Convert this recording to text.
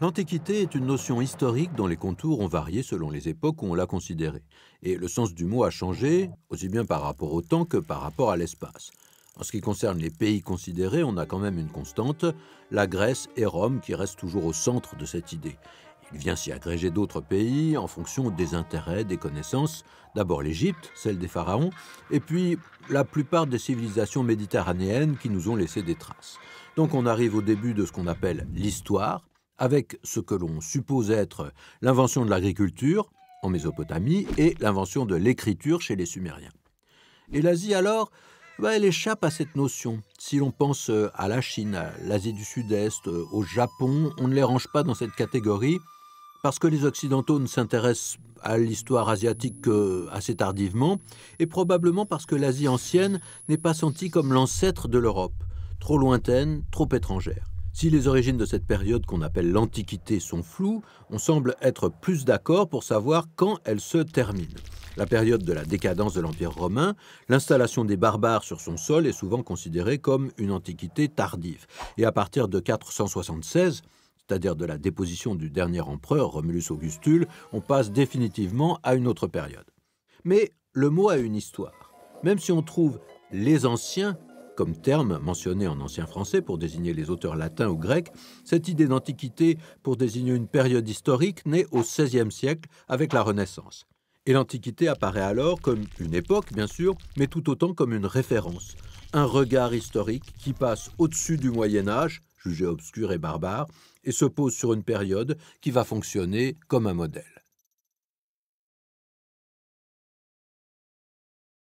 L'Antiquité est une notion historique dont les contours ont varié selon les époques où on l'a considérée. Et le sens du mot a changé, aussi bien par rapport au temps que par rapport à l'espace. En ce qui concerne les pays considérés, on a quand même une constante, la Grèce et Rome qui restent toujours au centre de cette idée. Il vient s'y agréger d'autres pays en fonction des intérêts, des connaissances. D'abord l'Égypte, celle des pharaons, et puis la plupart des civilisations méditerranéennes qui nous ont laissé des traces. Donc on arrive au début de ce qu'on appelle l'histoire, avec ce que l'on suppose être l'invention de l'agriculture en Mésopotamie et l'invention de l'écriture chez les Sumériens. Et l'Asie alors, elle échappe à cette notion. Si l'on pense à la Chine, à l'Asie du Sud-Est, au Japon, on ne les range pas dans cette catégorie parce que les Occidentaux ne s'intéressent à l'histoire asiatique qu'assez tardivement, et probablement parce que l'Asie ancienne n'est pas sentie comme l'ancêtre de l'Europe, trop lointaine, trop étrangère. Si les origines de cette période qu'on appelle l'Antiquité sont floues, on semble être plus d'accord pour savoir quand elle se termine. La période de la décadence de l'Empire romain, l'installation des barbares sur son sol est souvent considérée comme une antiquité tardive. Et à partir de 476, c'est-à-dire de la déposition du dernier empereur Romulus Augustule, on passe définitivement à une autre période. Mais le mot a une histoire. Même si on trouve les anciens comme terme mentionné en ancien français pour désigner les auteurs latins ou grecs, cette idée d'antiquité pour désigner une période historique naît au XVIe siècle avec la Renaissance. Et l'Antiquité apparaît alors comme une époque, bien sûr, mais tout autant comme une référence, un regard historique qui passe au-dessus du Moyen Âge, jugé obscur et barbare, et se pose sur une période qui va fonctionner comme un modèle.